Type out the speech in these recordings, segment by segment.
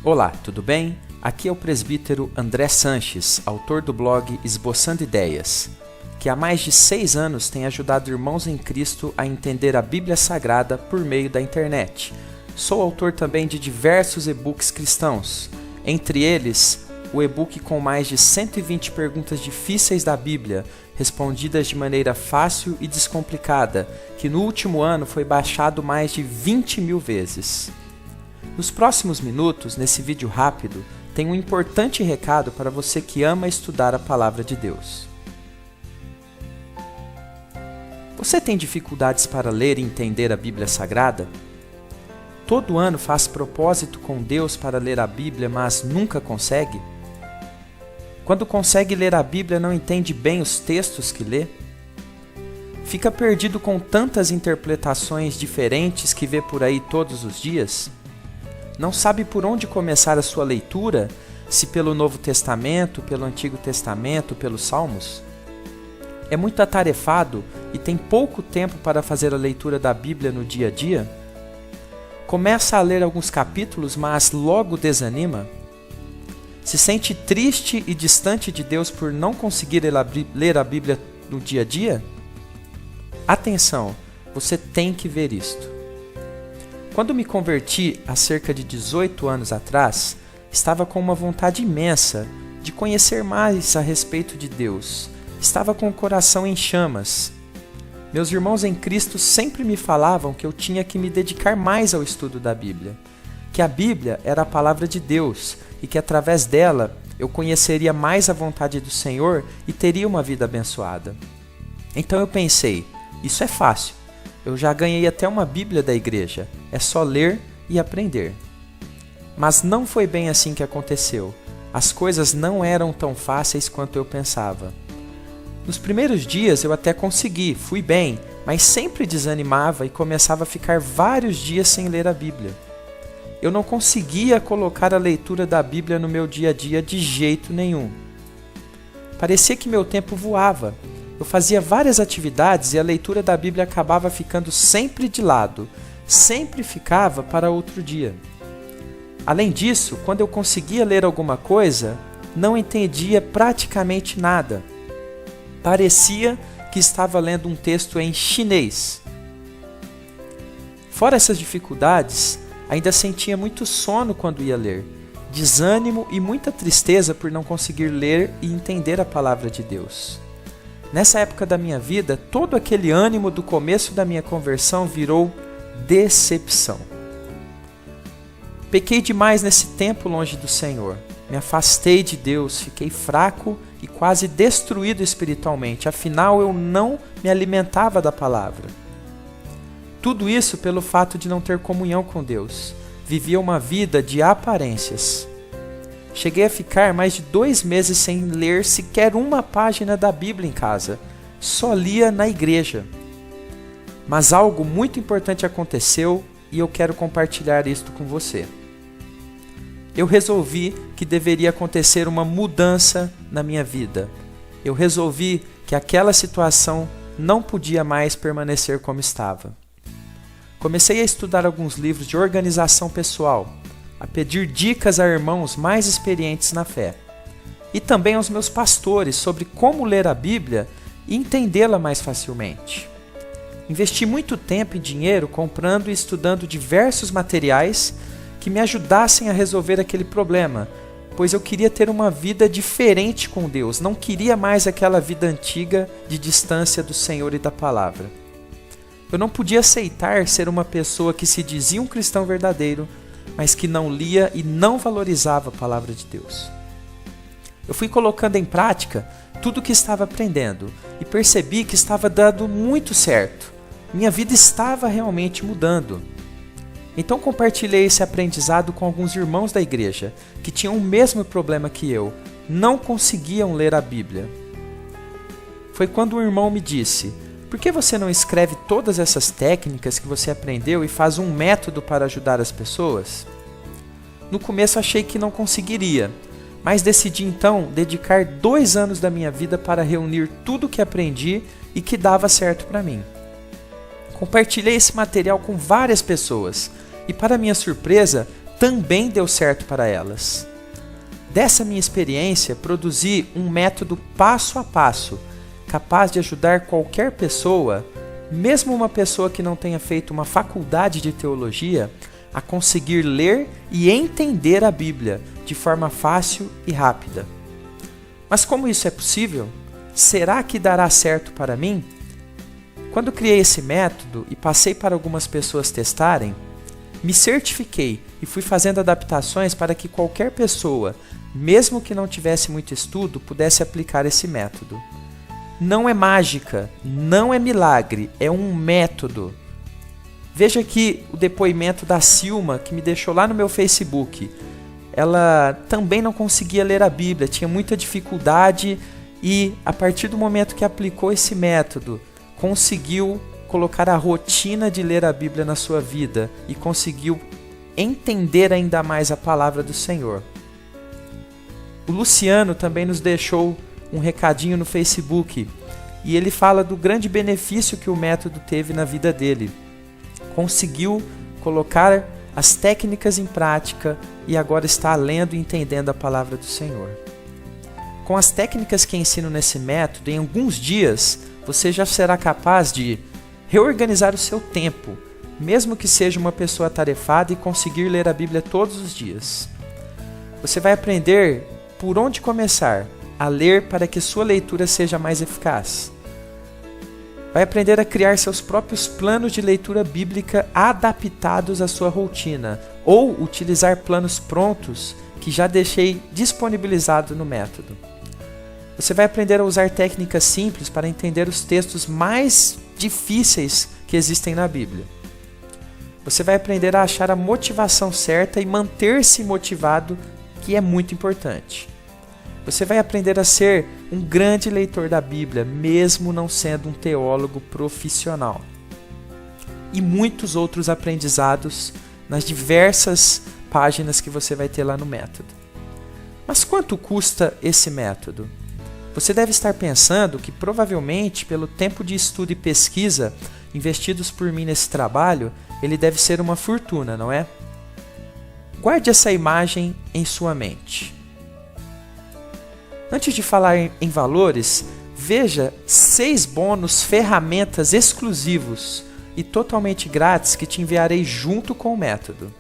Olá, tudo bem? Aqui é o presbítero André Sanches, autor do blog Esboçando Ideias, que há mais de 6 anos tem ajudado irmãos em Cristo a entender a Bíblia Sagrada por meio da internet. Sou autor também de diversos e-books cristãos, entre eles o e-book com mais de 120 perguntas difíceis da Bíblia, respondidas de maneira fácil e descomplicada, que no último ano foi baixado mais de 20.000 vezes. Nos próximos minutos, nesse vídeo rápido, tem um importante recado para você que ama estudar a Palavra de Deus. Você tem dificuldades para ler e entender a Bíblia Sagrada? Todo ano faz propósito com Deus para ler a Bíblia, mas nunca consegue? Quando consegue ler a Bíblia, não entende bem os textos que lê? Fica perdido com tantas interpretações diferentes que vê por aí todos os dias? Não sabe por onde começar a sua leitura, se pelo Novo Testamento, pelo Antigo Testamento, pelos Salmos? É muito atarefado e tem pouco tempo para fazer a leitura da Bíblia no dia a dia? Começa a ler alguns capítulos, mas logo desanima? Se sente triste e distante de Deus por não conseguir ler a Bíblia no dia a dia? Atenção, você tem que ver isto. Quando me converti há cerca de 18 anos atrás, estava com uma vontade imensa de conhecer mais a respeito de Deus. Estava com o coração em chamas. Meus irmãos em Cristo sempre me falavam que eu tinha que me dedicar mais ao estudo da Bíblia, que a Bíblia era a palavra de Deus e que através dela eu conheceria mais a vontade do Senhor e teria uma vida abençoada. Então eu pensei, isso é fácil. Eu já ganhei até uma Bíblia da igreja, é só ler e aprender. Mas não foi bem assim que aconteceu. As coisas não eram tão fáceis quanto eu pensava. Nos primeiros dias eu até consegui, fui bem, mas sempre desanimava e começava a ficar vários dias sem ler a Bíblia. Eu não conseguia colocar a leitura da Bíblia no meu dia a dia de jeito nenhum. Parecia que meu tempo voava. Eu fazia várias atividades e a leitura da Bíblia acabava ficando sempre de lado, sempre ficava para outro dia. Além disso, quando eu conseguia ler alguma coisa, não entendia praticamente nada. Parecia que estava lendo um texto em chinês. Fora essas dificuldades, ainda sentia muito sono quando ia ler, desânimo e muita tristeza por não conseguir ler e entender a palavra de Deus. Nessa época da minha vida, todo aquele ânimo do começo da minha conversão virou decepção. Pequei demais nesse tempo longe do Senhor. Me afastei de Deus, fiquei fraco e quase destruído espiritualmente. Afinal, eu não me alimentava da palavra. Tudo isso pelo fato de não ter comunhão com Deus. Vivia uma vida de aparências. Cheguei a ficar mais de 2 meses sem ler sequer uma página da Bíblia em casa. Só lia na igreja. Mas algo muito importante aconteceu e eu quero compartilhar isto com você. Eu resolvi que deveria acontecer uma mudança na minha vida. Eu resolvi que aquela situação não podia mais permanecer como estava. Comecei a estudar alguns livros de organização pessoal, a pedir dicas a irmãos mais experientes na fé, e também aos meus pastores sobre como ler a Bíblia e entendê-la mais facilmente. Investi muito tempo e dinheiro comprando e estudando diversos materiais que me ajudassem a resolver aquele problema, pois eu queria ter uma vida diferente com Deus, não queria mais aquela vida antiga de distância do Senhor e da palavra. Eu não podia aceitar ser uma pessoa que se dizia um cristão verdadeiro, mas que não lia e não valorizava a palavra de Deus. Eu fui colocando em prática tudo o que estava aprendendo e percebi que estava dando muito certo. Minha vida estava realmente mudando. Então compartilhei esse aprendizado com alguns irmãos da igreja que tinham o mesmo problema que eu, não conseguiam ler a Bíblia. Foi quando um irmão me disse: por que você não escreve todas essas técnicas que você aprendeu e faz um método para ajudar as pessoas? No começo achei que não conseguiria, mas decidi então dedicar 2 anos da minha vida para reunir tudo o que aprendi e que dava certo para mim. Compartilhei esse material com várias pessoas e, para minha surpresa, também deu certo para elas. Dessa minha experiência, produzi um método passo a passo, capaz de ajudar qualquer pessoa, mesmo uma pessoa que não tenha feito uma faculdade de teologia, a conseguir ler e entender a Bíblia de forma fácil e rápida. Mas como isso é possível? Será que dará certo para mim? Quando criei esse método e passei para algumas pessoas testarem, me certifiquei e fui fazendo adaptações para que qualquer pessoa, mesmo que não tivesse muito estudo, pudesse aplicar esse método. Não é mágica, não é milagre, é um método. Veja aqui o depoimento da Silma, que me deixou lá no meu Facebook. Ela também não conseguia ler a Bíblia, tinha muita dificuldade e, a partir do momento que aplicou esse método, conseguiu colocar a rotina de ler a Bíblia na sua vida e conseguiu entender ainda mais a palavra do Senhor. O Luciano também nos deixou um recadinho no Facebook e ele fala do grande benefício que o método teve na vida dele. Conseguiu colocar as técnicas em prática e agora está lendo e entendendo a palavra do Senhor. Com as técnicas que ensino nesse método, em alguns dias você já será capaz de reorganizar o seu tempo, mesmo que seja uma pessoa atarefada, e conseguir ler a Bíblia todos os dias. Você vai aprender por onde começar a ler para que sua leitura seja mais eficaz. Vai aprender a criar seus próprios planos de leitura bíblica adaptados à sua rotina, ou utilizar planos prontos que já deixei disponibilizado no método. Você vai aprender a usar técnicas simples para entender os textos mais difíceis que existem na Bíblia. Você vai aprender a achar a motivação certa e manter-se motivado, que é muito importante. Você vai aprender a ser um grande leitor da Bíblia, mesmo não sendo um teólogo profissional. E muitos outros aprendizados nas diversas páginas que você vai ter lá no método. Mas quanto custa esse método? Você deve estar pensando que provavelmente, pelo tempo de estudo e pesquisa investidos por mim nesse trabalho, ele deve ser uma fortuna, não é? Guarde essa imagem em sua mente. Antes de falar em valores, veja 6 bônus ferramentas exclusivos e totalmente grátis que te enviarei junto com o método.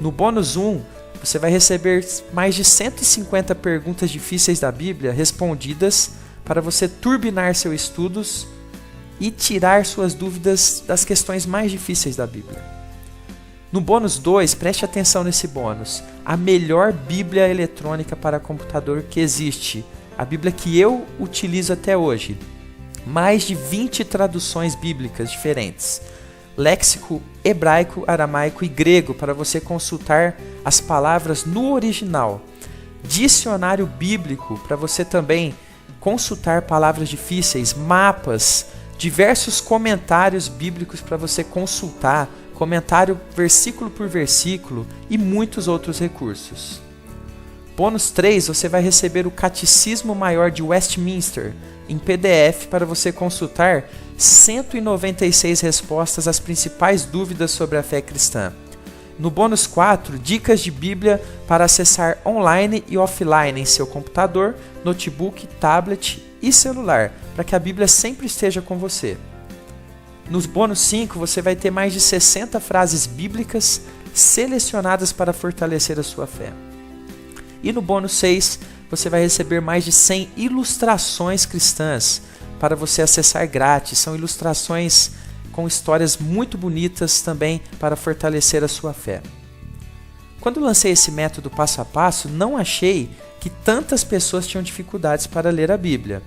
No bônus 1, você vai receber mais de 150 perguntas difíceis da Bíblia respondidas para você turbinar seus estudos e tirar suas dúvidas das questões mais difíceis da Bíblia. No bônus 2, preste atenção nesse bônus, a melhor Bíblia eletrônica para computador que existe, a Bíblia que eu utilizo até hoje. Mais de 20 traduções bíblicas diferentes. Léxico hebraico, aramaico e grego para você consultar as palavras no original. Dicionário bíblico para você também consultar palavras difíceis, mapas, diversos comentários bíblicos para você consultar, comentário versículo por versículo e muitos outros recursos. Bônus 3, você vai receber o Catecismo Maior de Westminster em PDF para você consultar 196 respostas às principais dúvidas sobre a fé cristã. No bônus 4, dicas de Bíblia para acessar online e offline em seu computador, notebook, tablet e celular, para que a Bíblia sempre esteja com você. Nos bônus 5, você vai ter mais de 60 frases bíblicas selecionadas para fortalecer a sua fé. E no bônus 6, você vai receber mais de 100 ilustrações cristãs para você acessar grátis. São ilustrações com histórias muito bonitas também para fortalecer a sua fé. Quando lancei esse método passo a passo, não achei que tantas pessoas tinham dificuldades para ler a Bíblia.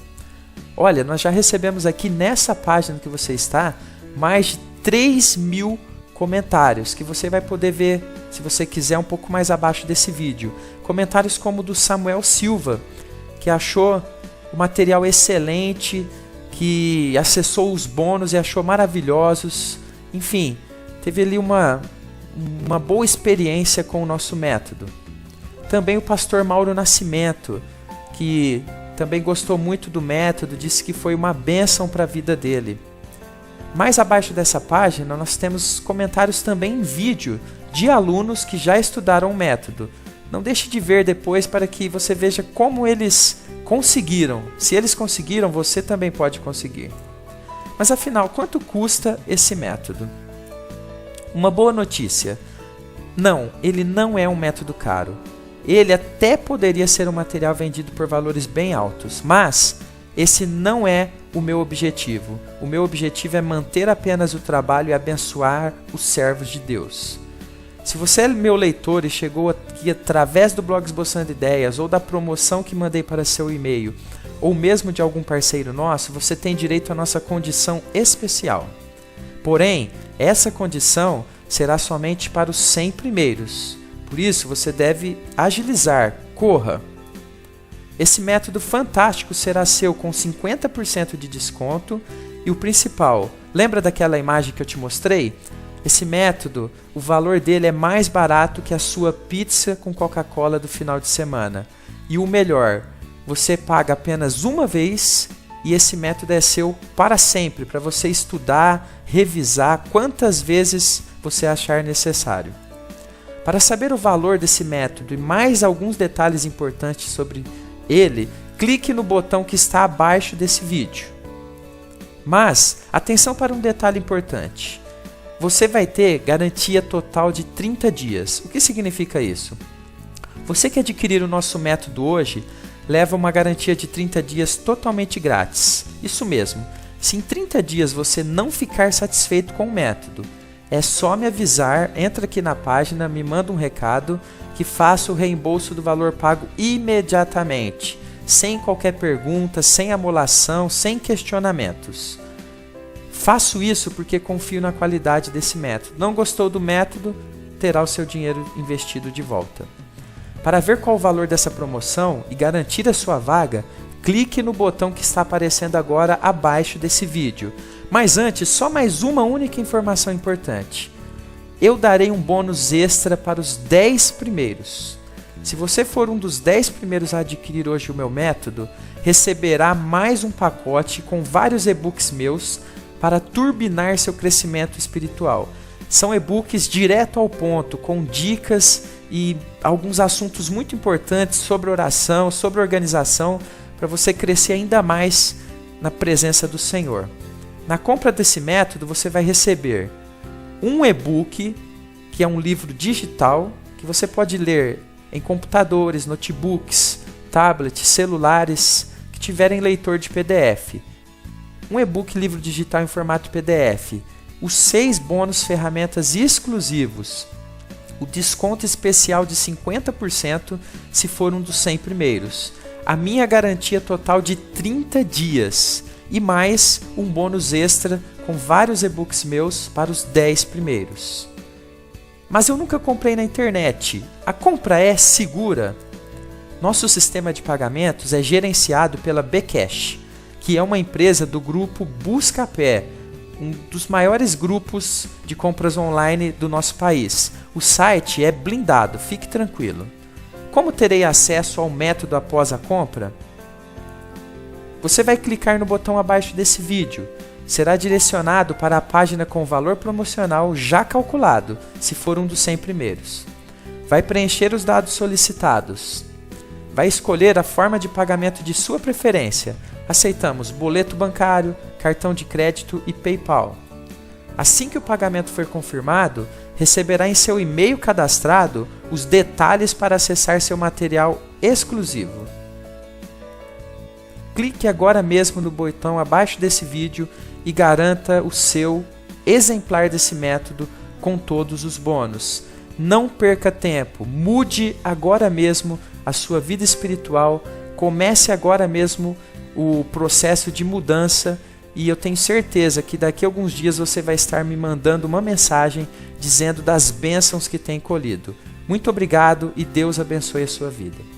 Olha, nós já recebemos aqui nessa página que você está, mais de 3.000 comentários, que você vai poder ver, se você quiser, um pouco mais abaixo desse vídeo. Comentários como o do Samuel Silva, que achou o material excelente, que acessou os bônus e achou maravilhosos. Enfim, teve ali uma boa experiência com o nosso método. Também o pastor Mauro Nascimento, que também gostou muito do método, disse que foi uma bênção para a vida dele. Mais abaixo dessa página, nós temos comentários também em vídeo de alunos que já estudaram o método. Não deixe de ver depois para que você veja como eles conseguiram. Se eles conseguiram, você também pode conseguir. Mas afinal, quanto custa esse método? Uma boa notícia. Não, ele não é um método caro. Ele até poderia ser um material vendido por valores bem altos, mas esse não é o meu objetivo. O meu objetivo é manter apenas o trabalho e abençoar os servos de Deus. Se você é meu leitor e chegou aqui através do blog Esboçando Ideias ou da promoção que mandei para seu e-mail, ou mesmo de algum parceiro nosso, você tem direito à nossa condição especial. Porém, essa condição será somente para os 100 primeiros. Por isso, você deve agilizar, corra. Esse método fantástico será seu com 50% de desconto e o principal, lembra daquela imagem que eu te mostrei? Esse método, o valor dele é mais barato que a sua pizza com Coca-Cola do final de semana. E o melhor, você paga apenas uma vez e esse método é seu para sempre, para você estudar, revisar quantas vezes você achar necessário. Para saber o valor desse método e mais alguns detalhes importantes sobre ele, clique no botão que está abaixo desse vídeo. Mas, atenção para um detalhe importante. Você vai ter garantia total de 30 dias. O que significa isso? Você que adquirir o nosso método hoje, leva uma garantia de 30 dias totalmente grátis. Isso mesmo, se em 30 dias você não ficar satisfeito com o método, é só me avisar, entra aqui na página, me manda um recado que faço o reembolso do valor pago imediatamente, sem qualquer pergunta, sem amolação, sem questionamentos. Faço isso porque confio na qualidade desse método. Não gostou do método? Terá o seu dinheiro investido de volta. Para ver qual o valor dessa promoção e garantir a sua vaga, clique no botão que está aparecendo agora abaixo desse vídeo. Mas antes, só mais uma única informação importante. Eu darei um bônus extra para os 10 primeiros. Se você for um dos 10 primeiros a adquirir hoje o meu método, receberá mais um pacote com vários e-books meus para turbinar seu crescimento espiritual. São e-books direto ao ponto, com dicas e alguns assuntos muito importantes sobre oração, sobre organização, para você crescer ainda mais na presença do Senhor. Na compra desse método, você vai receber um e-book, que é um livro digital, que você pode ler em computadores, notebooks, tablets, celulares, que tiverem leitor de PDF. Um e-book livro digital em formato PDF. Os 6 bônus ferramentas exclusivos. O desconto especial de 50% se for um dos 100 primeiros. A minha garantia total de 30 dias. E mais um bônus extra com vários e-books meus para os 10 primeiros. Mas eu nunca comprei na internet. A compra é segura? Nosso sistema de pagamentos é gerenciado pela Bcash, que é uma empresa do grupo Buscapé, um dos maiores grupos de compras online do nosso país. O site é blindado, fique tranquilo. Como terei acesso ao método após a compra? Você vai clicar no botão abaixo desse vídeo. Será direcionado para a página com o valor promocional já calculado, se for um dos 100 primeiros. Vai preencher os dados solicitados. Vai escolher a forma de pagamento de sua preferência. Aceitamos boleto bancário, cartão de crédito e PayPal. Assim que o pagamento for confirmado, receberá em seu e-mail cadastrado os detalhes para acessar seu material exclusivo. Clique agora mesmo no botão abaixo desse vídeo e garanta o seu exemplar desse método com todos os bônus. Não perca tempo, mude agora mesmo a sua vida espiritual, comece agora mesmo o processo de mudança e eu tenho certeza que daqui a alguns dias você vai estar me mandando uma mensagem dizendo das bênçãos que tem colhido. Muito obrigado e Deus abençoe a sua vida.